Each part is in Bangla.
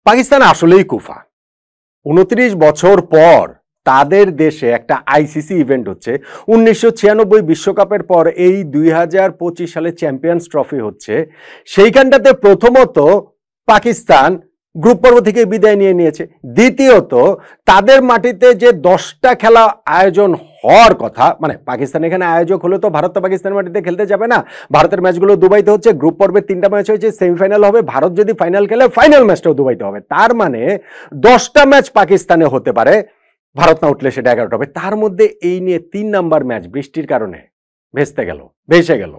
পাকিস্তান আসলেই কুফা। 29 বছর পর তাদের দেশে একটা আইসিসি ইভেন্ট হচ্ছে। 1996 বিশ্বকাপের পর এই 2025 সালে চ্যাম্পিয়ন্স ট্রফি হচ্ছে। সেইখানটাতে প্রথমত পাকিস্তান গ্রুপ পর্ব থেকে বিদায় নিয়ে নিয়েছে। দ্বিতীয়ত তাদের মাটিতে যে 10টা খেলা আয়োজন হওয়ার কথা, মানে পাকিস্তান এখানে আয়োজক হলে তো ভারত তো পাকিস্তানের মাটিতে খেলতে যাবে না। ভারতের ম্যাচগুলো দুবাইতে হচ্ছে, গ্রুপ পর্বে 3টা ম্যাচ হয়েছে, সেমিফাইনাল হবে, ভারত যদি ফাইনাল খেলে ফাইনাল ম্যাচটাও দুবাইতে হবে। তার মানে 10টা ম্যাচ পাকিস্তানে হতে পারে, ভারত না উঠলে সেটা 11টা হবে। তার মধ্যে এই নিয়ে 3 নাম্বার ম্যাচ বৃষ্টির কারণে ভেসে গেল।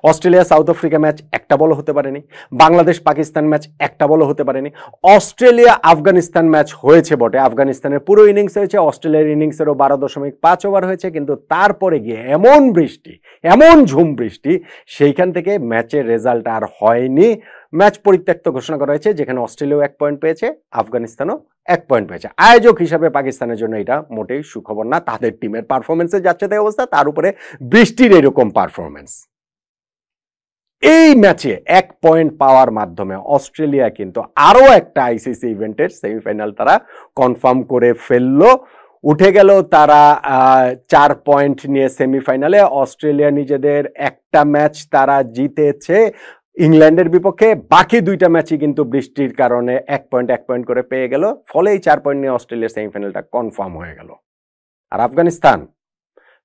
অস্ট্রেলিয়া সাউথ আফ্রিকা ম্যাচ একটা বলও হতে পারেনি, বাংলাদেশ পাকিস্তান ম্যাচ একটা বলও হতে পারেনি, অস্ট্রেলিয়া আফগানিস্তান ম্যাচ হয়েছে বটে, আফগানিস্তানের পুরো ইনিংস হয়েছে, অস্ট্রেলিয়ার ইনিংসেরও 12.5 ওভার হয়েছে, কিন্তু তারপরে গিয়ে এমন বৃষ্টি, এমন ঝুম বৃষ্টি, সেইখান থেকে ম্যাচের রেজাল্ট আর হয়নি। ম্যাচ পরিত্যক্ত ঘোষণা করা হয়েছে, যেখানে অস্ট্রেলিয়াও 1 পয়েন্ট পেয়েছে, আফগানিস্তানও 1 পয়েন্ট পেয়েছে। আয়োজক হিসাবে পাকিস্তানের জন্য এটা মোটেই সুখবর না। তাদের টিমের পারফরমেন্সে যাচ্ছে তাই অবস্থা, তার উপরে বৃষ্টির এরকম পারফরমেন্স। এই ম্যাচে 1 পয়েন্ট পাওয়ার মাধ্যমে অস্ট্রেলিয়া কিন্তু আরো একটা আইসিসি ইভেন্টের সেমিফাইনাল তারা কনফার্ম করে ফেললো। উঠে গেল তারা 4 পয়েন্ট নিয়ে সেমিফাইনালে। অস্ট্রেলিয়া নিজেদের একটা ম্যাচ তারা জিতেছে ইংল্যান্ডের বিপক্ষে, বাকি 2টা ম্যাচই কিন্তু বৃষ্টির কারণে 1 পয়েন্ট করে পেয়ে গেল। ফলে এই 4 পয়েন্ট নিয়ে অস্ট্রেলিয়ার সেমিফাইনালটা কনফার্ম হয়ে গেল। আর আফগানিস্তান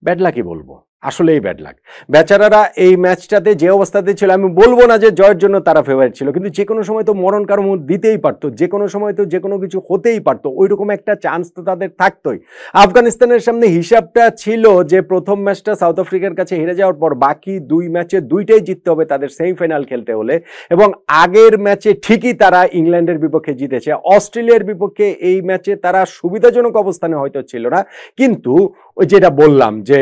ব্যাড লাকই বলবো, আসলেই ব্যাড লাক। বেচারারা এই ম্যাচটাতে যে অবস্থাতে ছিল, আমি বলবো না যে জয়ের জন্য তারা ফেভারিট ছিল, কিন্তু যে কোনো সময় তো মরণ কারো মুখ দিতেই পারতো, যে কোনো সময় তো যে কোনো কিছু হতেই পারতো, ওই রকম একটা চান্স তো তাদের থাকতোই। আফগানিস্তানের সামনে হিসাবটা ছিল যে প্রথম ম্যাচটা সাউথ আফ্রিকার কাছে হেরে যাওয়ার পর বাকি 2 ম্যাচে 2টাই জিততে হবে তাদের সেমিফাইনাল খেলতে হলে, এবং আগের ম্যাচে ঠিকই তারা ইংল্যান্ডের বিপক্ষে জিতেছে। অস্ট্রেলিয়ার বিপক্ষে এই ম্যাচে তারা সুবিধাজনক অবস্থানে হয়তো ছিল না, কিন্তু ওই যেটা বললাম যে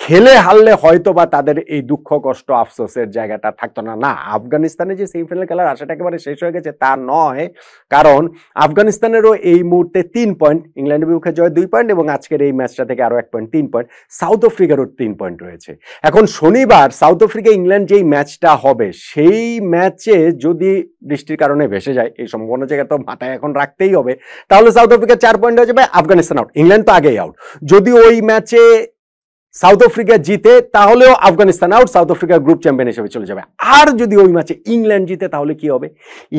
খেলে হারলে হয়তো বা তাদের এই দুঃখ কষ্ট আফসোসের জায়গাটা থাকতো না। না, আফগানিস্তানে যে সেমিফাইনাল খেলার আশাটা একেবারে শেষ হয়ে গেছে তা নয়, কারণ আফগানিস্তানেরও এই মুহূর্তে 3 পয়েন্ট, ইংল্যান্ডের বিপক্ষে জয় 2 পয়েন্ট, এবং আজকের এই ম্যাচটা থেকে আরো 1 পয়েন্ট, 3 পয়েন্ট। সাউথ আফ্রিকারও 3 পয়েন্ট রয়েছে। এখন শনিবার সাউথ আফ্রিকা ইংল্যান্ড যেই ম্যাচটা হবে, সেই ম্যাচে যদি বৃষ্টির কারণে ভেসে যায়, এই সম্ভাবনা জায়গা তো মাথায় এখন রাখতেই হবে, তাহলে সাউথ আফ্রিকা 4 পয়েন্ট হয়ে যাবে, আফগানিস্তান আউট, ইংল্যান্ড তো আগেই আউট। যদি ওই ম্যাচে সাউথ আফ্রিকা জিতে তাহলেও Afghanistan out, south Africa group champion হিসেবে চলে যাবে। আর যদি ওই ম্যাচে ইংল্যান্ড জিতে তাহলে কি হবে?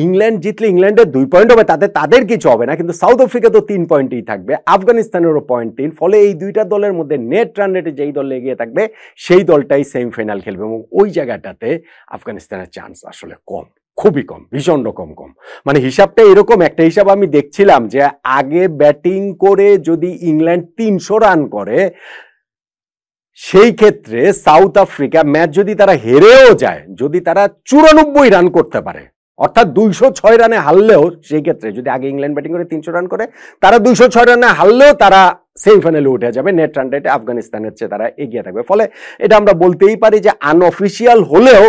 ইংল্যান্ড জিতলে ইংল্যান্ডের 2 পয়েন্ট হবে, তাদের কিছু হবে না, কিন্তু সাউথ আফ্রিকা তো 3 পয়েন্টই থাকবে, আফগানিস্তানেরও 0.3। ফলে এই 2টা দলের মধ্যে নেট রান রেটে যেই দল এগিয়ে থাকবে সেই দলটাই সেমিফাইনাল খেলবে, এবং ওই জায়গাটাতে আফগানিস্তানের চান্স আসলে কম, খুবই কম, ভীষণ রকম কম। মানে হিসাবটা এরকম, একটা হিসাব আমি দেখছিলাম যে আগে ব্যাটিং করে যদি ইংল্যান্ড 300 রান করে, সেই ক্ষেত্রে সাউথ আফ্রিকা ম্যাচ যদি তারা হেরেও যায়, যদি তারা 94 রান করতে পারে, অর্থাৎ 206 রানে হারলেও, সেই ক্ষেত্রে যদি আগে ইংল্যান্ড ব্যাটিং করে 300 রান করে, তারা 206 রানে হারলেও তারা সেমিফাইনালে উঠে যাবে, নেট রান রেটে আফগানিস্তানের চেয়ে তারা এগিয়ে থাকবে। ফলে এটা আমরা বলতেই পারি যে আনঅফিসিয়াল হলেও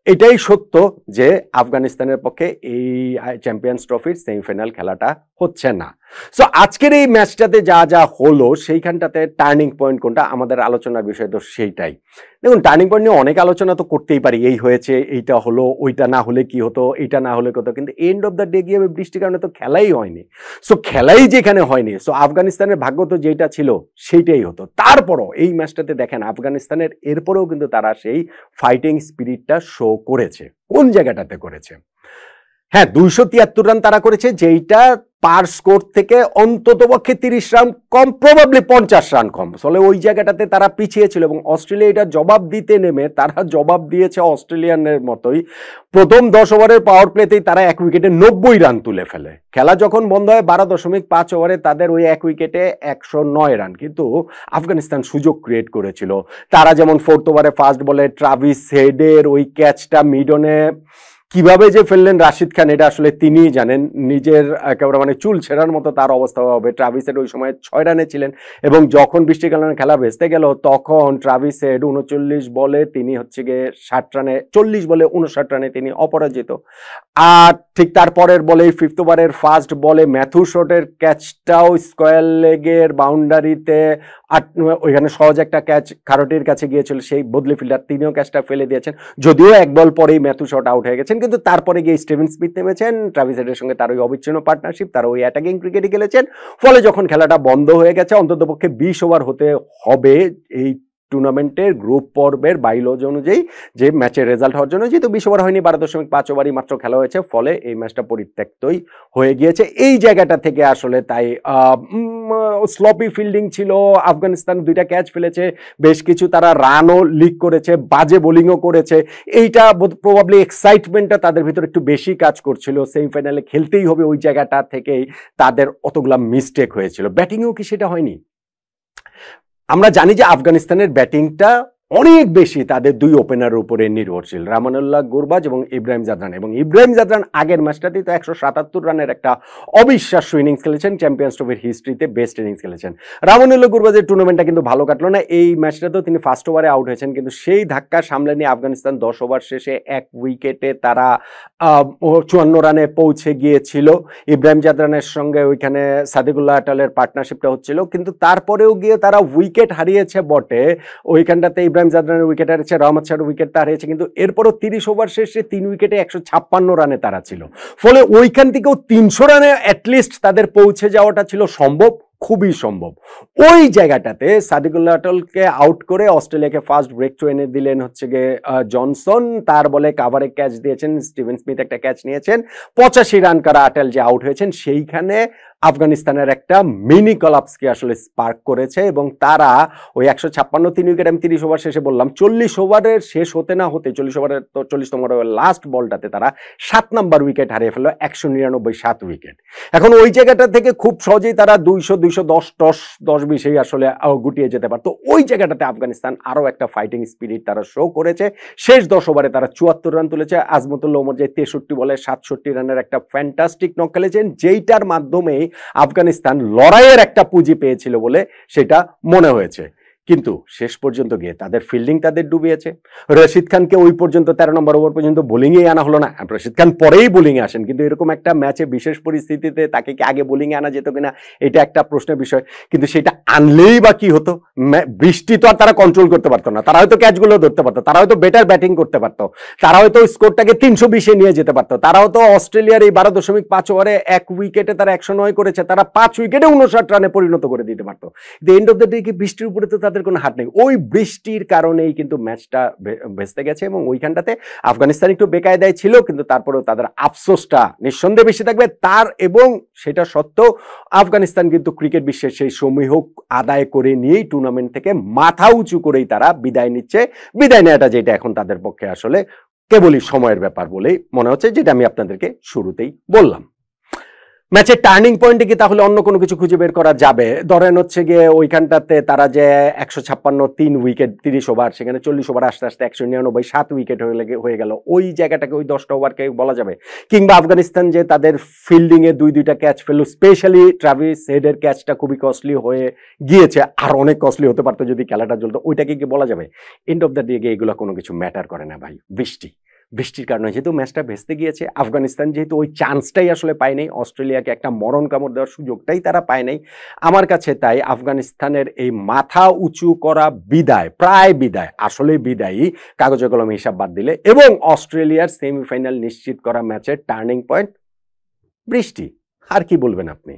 এটাই সত্য যে আফগানিস্তানের পক্ষে এই চ্যাম্পিয়ন্স ট্রফির সেমিফাইনাল খেলাটা হচ্ছে না। সো আজকের এই ম্যাচটাতে যা যা হলো, সেইখানটাতে টার্নিং পয়েন্ট কোনটা, আমাদের আলোচনার বিষয় তো সেইটাই। দেখুন, টার্নিং পয়েন্ট নিয়ে অনেক আলোচনা তো করতেই পারি, এই হয়েছে, এইটা হলো, ওইটা না হলে কি হতো, এইটা না হলে কত, কিন্তু এন্ড অফ দ্য ডে গিয়ে বৃষ্টির কারণে তো খেলাই হয়নি। সো খেলাই যেখানে হয়নি, সো আফগানিস্তানের ভাগ্য তো যেটা ছিল সেইটাই হতো। তারপরও এই ম্যাচটাতে দেখেন আফগানিস্তানের এরপরেও কিন্তু তারা সেই ফাইটিং স্পিরিটটা শো করেছে। কোন জায়গাটাতে করেছে? হ্যাঁ, 273 রান তারা করেছে, যেইটা পার স্কোর থেকে অন্ততপক্ষে 30 রান কম, প্রবাবলি 50 রান কম। ফলে ওই জায়গাটাতে তারা পিছিয়ে ছিল, এবং অস্ট্রেলিয়া এটা জবাব দিতে নেমে তারা জবাব দিয়েছে অস্ট্রেলিয়ানের মতোই। প্রথম 10 ওভারের পাওয়ার প্লেতেই তারা 1 উইকেটে 90 রান তুলে ফেলে। খেলা যখন বন্ধ হয় 12.5 ওভারে তাদের ওই 1 উইকেটে 109 রান। কিন্তু আফগানিস্তান সুযোগ ক্রিয়েট করেছিল। তারা যেমন 4th ওভারে ফার্স্ট বলে ট্রাভিস হেডের ওই ক্যাচটা মিডনে কিভাবে যে ফেললেন রাশিদ খান, এটা আসলে তিনিই জানেন। নিজের একেবারে মানে চুল ছেঁড়ার মতো তার অবস্থা হবে। ট্রাভিসের ওই সময় 6 রানে ছিলেন, এবং যখন বৃষ্টির কারণে খেলা ভেস্তে গেল তখন ট্রাভিসের 39 বলে তিনি হচ্ছে গিয়ে 60 রানে, 40 বলে 59 রানে তিনি অপরাজিত। আর ঠিক তারপরের বলে 5th ওভারের ফার্স্ট বলে ম্যাথু শটের ক্যাচটাও স্কোয়ার লেগের বাউন্ডারিতে, আর ওইখানে সহজ একটা ক্যাচ খারটির কাছে গিয়েছিল, সেই বদলি ফিল্ডার তিনিও ক্যাচটা ফেলে দিয়েছেন, যদিও 1 বল পরেই ম্যাথু শট আউট হয়ে গেছেন। করেছেন, কিন্তু তারপরে গিয়ে স্টিভেন স্মিথ নেমেছেন, ট্রাভিস হেডের সঙ্গে তার ওই অবিচ্ছিন্ন পার্টনারশিপ, তার ওই অ্যাটাকিং ক্রিকেটই খেলেছেন। ফলে যখন খেলাটা বন্ধ হয়ে গেছে, অন্ততপক্ষে 20 ওভার হতে হবে এই টুর্নামেন্টের গ্রুপ পর্বের বাইলজ অনুযায়ী, যে ম্যাচের রেজাল্ট হওয়ার জন্য, যেহেতু 20 ওভার হয়নি, 12.5 ওভারই মাত্র খেলা হয়েছে, ফলে এই ম্যাচটা পরিত্যক্তই হয়ে গিয়েছে। এই জায়গাটা থেকে আসলে তাই স্লপি ফিল্ডিং ছিল, আফগানিস্তান 2টা ক্যাচ ফেলেছে, বেশ কিছু তারা রানও লিক করেছে, বাজে বোলিংও করেছে। এইটা প্রবাবলি এক্সাইটমেন্টটা তাদের ভিতরে একটু বেশি কাজ করছিল, সেমিফাইনালে খেলতেই হবে ওই জায়গাটা থেকেই তাদের অতগুলা মিস্টেক হয়েছিল। ব্যাটিংয়েও কি সেটা হয়নি? আমরা জানি যে আফগানিস্তানের ব্যাটিংটা অনেক বেশি তাদের দুই ওপেনারের উপরে নির্ভরশীল, রামানুল্লাহ গুরবাজ এবং ইব্রাহিম জাদরান। এবং ইব্রাহিম জাদরান আগের ম্যাচটাতেই তো 177 রানের একটা অবিশ্বাস্য ইনিংস খেলেছেন, চ্যাম্পিয়ন্স ট্রফির হিস্ট্রিতে বেস্ট ইনিংস খেলেছেন। রামানুল্লাহ গুরবাজের টুর্নামেন্টটা কিন্তু ভালো কাটলো না, এই ম্যাচটাতেও তিনি ফার্স্ট ওভারে আউট হয়েছেন, কিন্তু সেই ধাক্কা সামলে নিয়ে আফগানিস্তান 10 ওভার শেষে 1 উইকেটে তারা 54 রানে পৌঁছে গিয়েছিল। ইব্রাহিম জাদরানের সঙ্গে ওইখানে সাদিকুল্লাহ আটালের পার্টনারশিপটা হচ্ছিল, কিন্তু তারপরেও গিয়ে তারা উইকেট হারিয়েছে বটে, ওইখানটাতে ইব্রাহিম জাদরানের উইকেট হারিয়েছে, রহমত শাহর উইকেটটা হারিয়েছে, কিন্তু এরপরও 30 ওভার শেষে 3 উইকেটে 156 রানে তারা ছিল। ফলে ওইখান থেকেও 300 রানে অ্যাটলিস্ট তাদের পৌঁছে যাওয়াটা ছিল সম্ভব, খুবই সম্ভব। ওই জায়গাটাতে সাদিকুল্লাহ আটলকে আউট করে অস্ট্রেলিয়াকে ফার্স্ট ব্রেক থ্রু এনে দিলেন হচ্ছে গিয়ে জনসন, তার বলে কাভারে ক্যাচ দিয়েছেন, স্টিভেন স্মিথ একটা ক্যাচ নিয়েছেন, 85 রান করা আটেল যে আউট হয়েছেন, সেইখানে আফগানিস্তানের একটা মিনি কলাপসকে আসলে স্পার্ক করেছে এবং তারা ওই 156 3 উইকেট, আমি 30 ওভার শেষে বললাম, 40 ওভারের শেষ হতে না হতে 40 ওভারের 40তম লাস্ট বলটাতে তারা 7 নাম্বার উইকেট হারিয়ে ফেললো, 199 7 উইকেট। এখন ওই জায়গাটা থেকে খুব সহজেই তারা 200 210 10-20 আসলে গুটিয়ে যেতে পারতো। ওই জায়গাটাতে আফগানিস্তান আরো একটা ফাইটিং স্পিরিট তারা শো করেছে। শেষ 10 ওভারে তারা 74 রান তুলেছে, আজমতুল্লাহ ওমর যে 63 বলে 67 রানের একটা ফ্যান্টাস্টিক নক খেলেছেন, যেইটার মাধ্যমে আফগানিস্তান লড়াইয়ের একটা পুঁজি পেয়েছিল বলে সেটা মনে হয়েছে। কিন্তু শেষ পর্যন্ত গিয়ে তাদের ফিল্ডিং তাদের ডুবিয়েছে। রশিদ খানকে ওই পর্যন্ত 13 নম্বর ওভার পর্যন্ত বোলিংয়ে আনা হলো না, রশিদ খান পরেই বোলিংয়ে আসেন, কিন্তু এরকম একটা ম্যাচে বিশেষ পরিস্থিতিতে তাকে কি আগে বোলিংয়ে আনা যেত কিনা এটা একটা প্রশ্নের বিষয়, কিন্তু সেটা আনলেই বা কি হতো? বৃষ্টি তো আর তারা কন্ট্রোল করতে পারতো না, তারা হয়তো ক্যাচগুলো ধরতে পারতো, তারা হয়তো বেটার ব্যাটিং করতে পারতো, তারা হয়তো স্কোরটাকে 320-এ নিয়ে যেতে পারতো, তারা হয়তো অস্ট্রেলিয়ার এই 12.5 ওভারে 1 উইকেটে তারা 109 করেছে, তারা 5 উইকেটে 59 রানে পরিণত করে দিতে পারতো। The end of the day কি বৃষ্টির উপরে তো তাদের কোনো হাত নেই, ওই বৃষ্টির কারণেই কিন্তু ম্যাচটা ভেস্তে গেছে এবং ওইখানটাতে আফগানিস্তান একটু বেকায়দায় ছিল, কিন্তু তারপরেও তাদের আফসোসটা নিঃসন্দেহে বেশি থাকবে তার, এবং সেটা সত্ত্বেও আফগানিস্তান কিন্তু ক্রিকেট বিশ্বের সেই সমীহ আদায় করে নিয়েই টুর্নামেন্ট থেকে মাথা উঁচু করেই তারা বিদায় নিচ্ছে। বিদায় নেওয়াটা যেটা এখন তাদের পক্ষে আসলে কেবলই সময়ের ব্যাপার বলেই মনে হচ্ছে, যেটা আমি আপনাদেরকে শুরুতেই বললাম। ম্যাচের টার্নিং পয়েন্টে কি তাহলে অন্য কোনো কিছু খুঁজে বের করা যাবে? ধরেন হচ্ছে গিয়ে ওইখানটাতে তারা যে 156 3 উইকেট 30 ওভার, সেখানে 40 ওভার আসতে আসতে 199 7 উইকেট হয়ে গেল, ওই জায়গাটাকে ওই 10টা ওভারকে বলা যাবে? কিংবা আফগানিস্তান যে তাদের ফিল্ডিং এ 2-2টা ক্যাচ ফেললো, স্পেশালি ট্রাভিস হেডের ক্যাচটা খুবই কস্টলি হয়ে গিয়েছে, আর অনেক কস্টলি হতে পারতো যদি খেলাটা চলতো, ওইটাকে কি বলা যাবে? এন্ড অফ দ্য ডে এগুলো কোনো কিছু ম্যাটার করে না ভাই। বৃষ্টির কারণে যেহেতু ম্যাচটা ভেস্তে গিয়েছে, আফগানিস্তান যেহেতু ওই চান্সটাই আসলে পায় নাই, অস্ট্রেলিয়াকে একটা মরণ কামড় দেওয়ার সুযোগটাই তারা পায় নাই, আমার কাছে তাই আফগানিস্তানের এই মাথা উঁচু করা বিদায়, প্রায় বিদায়, আসলে বিদায়ী কাগজে কলমে হিসাব বাদ দিলে, এবং অস্ট্রেলিয়ার সেমিফাইনাল নিশ্চিত করা ম্যাচের টার্নিং পয়েন্ট বৃষ্টি। আর কি বলবেন আপনি?